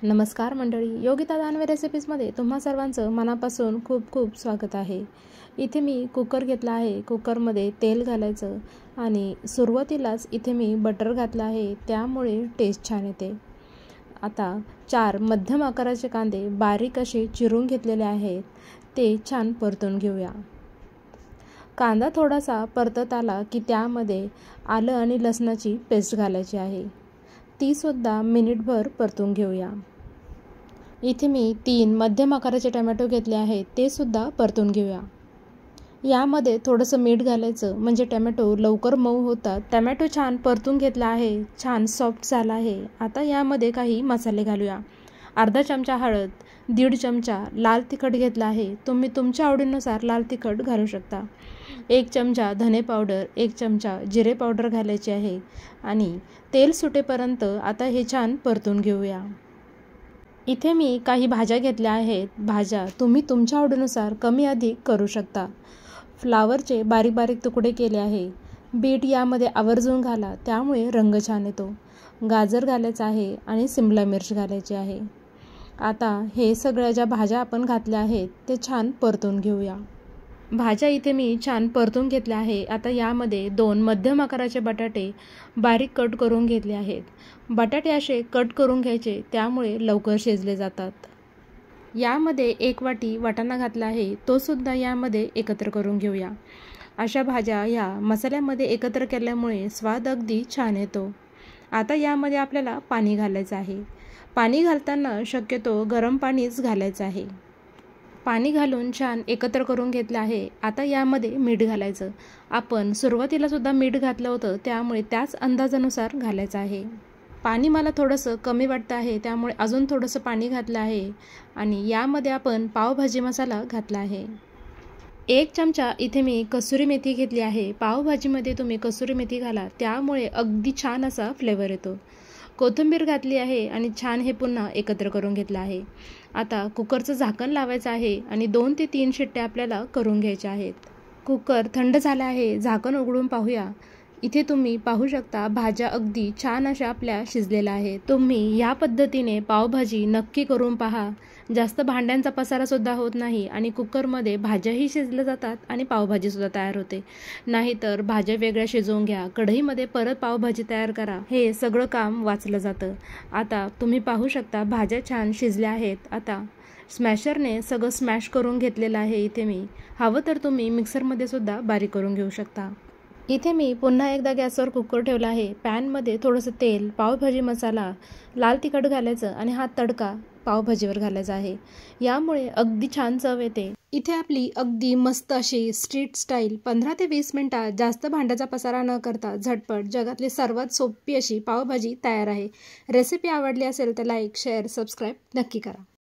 नमस्कार मंडळी, योगिता दानवे रेसिपीजमध्ये तुम्हा सर्वांचं मनापासून खूप खूप स्वागत आहे। इथे मी कुकर घेतला आहे। कुकरमध्ये तेल घालायचं आणि सुरुवातीलाच इथे मी बटर घातला आहे, त्यामुळे टेस्ट छान येते। आता 4 मध्यम आकाराचे कांदे बारीक असे चिरून घेतलेले आहेत, ते छान परतून घेऊया। कांदा थोडासा परतत आला की त्यामध्ये आलं आणि लसणाची पेस्ट घालायची आहे, ती सुद्धा मिनिटभर परतून घेऊया। इथे मी 3 मध्यम आकाराचे टोमॅटो घेतले आहेत, ते सुद्धा परतून घेऊया। यामध्ये थोडंसं मीठ घालायचं, म्हणजे टोमॅटो लवकर मऊ होतात। टोमॅटो छान परतून घेतला आहे, छान सॉफ्ट झाला आहे। आता यामध्ये काही मसाले घालूया। अर्धा चमचा हळद, 1.5 चमचा लाल तिखट घेतला आहे, तुम्ही तुमच्या आवडीनुसार लाल तिखट घालू शकता। 1 चमचा धने पावडर, 1 चमचा जिरे पावडर घालायची आहे आणि तेल सुटेपर्यंत आता हे छान परतून घेऊया। इथे मी काही भाज्या घेतल्या आहेत। भाज्या तुम्ही तुमच्या आवडीनुसार कमी अधिक करू शकता। फ्लावरचे बारीक बारीक तुकडे केले आहे। बीट यामध्ये आवर्जून घाला, त्यामुळे रंग छान येतो। गाजर घालायचं आहे आणि शिमला मिर्च घालायची आहे। आता हे सगळ्या ज्या भाज्या आपण घातल्या आहेत ते छान परतून घेऊया। भाज्या इथे मी छान परतून घेतल्या आहे। आता यामध्ये 2 मध्यम आकाराचे बटाटे बारीक कट करून घेतले आहेत। बटाटे असे कट करून घ्यायचे, त्यामुळे लवकर शिजले जातात। यामध्ये 1 वाटी वाटाणा घातला आहे, तो सुद्धा यामध्ये एकत्र करून घेऊया। अशा भाज्या या मसाल्यामध्ये एकत्र केल्यामुळे स्वाद अगदी छान येतो। आता यामध्ये आपल्याला पाणी घालायचं आहे। पाणी घालताना शक्यतो गरम पाणीच घालायचं आहे। पाणी घालून छान एकत्र करून घेतलं आहे। आता यामध्ये मीठ घालायचं। आपण सुरुवातीला सुद्धा मीठ घातलं होतं, त्यामुळे त्याच अंदाजानुसार घालायचं आहे। पाणी मला थोडंसं कमी वाटतं आहे, त्यामुळे अजून थोडंसं पाणी घातलं आहे आणि यामध्ये आपण पावभाजी मसाला घातला आहे। 1 चमचा इथे मी कसुरी मेथी घेतली आहे। पावभाजीमध्ये तुम्ही कसुरी मेथी घाला, त्यामुळे अगदी छान असा फ्लेवर येतो। कोथिंबीर घातली आहे आणि छान हे पुन्हा एकत्र करून घेतलं आहे। आता कुकरचं झाकण लावायचं आहे आणि 2 ते 3 शिट्ट्या आपल्याला करून घ्यायच्या आहेत। कुकर थंड झाला आहे, झाकण उघडून पाहूया। इथे तुम्ही पाहू शकता भाज्या अगदी छान अशा आपल्या शिजलेल्या आहेत। तुम्ही या पद्धतीने पावभाजी नक्की करून पहा। जास्त भांड्यांचा पसारा सुद्धा होत नाही आणि कुकरमध्ये भाज्याही शिजल्या जातात आणि पावभाजी सुद्धा तयार होते। नाहीतर भाज्या वेगळ्या शिजवून घ्या, कढईमध्ये परत पावभाजी तयार करा, हे सगळं काम वाचलं जातं। आता तुम्ही पाहू शकता भाज्या छान शिजल्या आहेत। आता स्मॅशरने सगळं स्मॅश करून घेतलेलं आहे। इथे मी हवं तर तुम्ही मिक्सरमध्ये सुद्धा बारीक करून घेऊ शकता। इथे मी पुन्हा एकदा गॅसवर कुकर ठेवला आहे। पॅनमध्ये थोडंसं तेल, पावभाजी मसाला, लाल तिखट घालायचं आणि हा तडका पावभाजीवर घालायचा आहे। यामुळे अगदी छान चव येते। इथे आपली अगदी मस्त अशी स्ट्रीट स्टाईल 15 ते 20 मिनिटात जास्त भांड्याचा पसारा न करता झटपट जगातली सर्वात सोपी अशी पावभाजी तयार आहे। रेसिपी आवडली असेल तर लाईक, शेअर, सबस्क्राईब नक्की करा।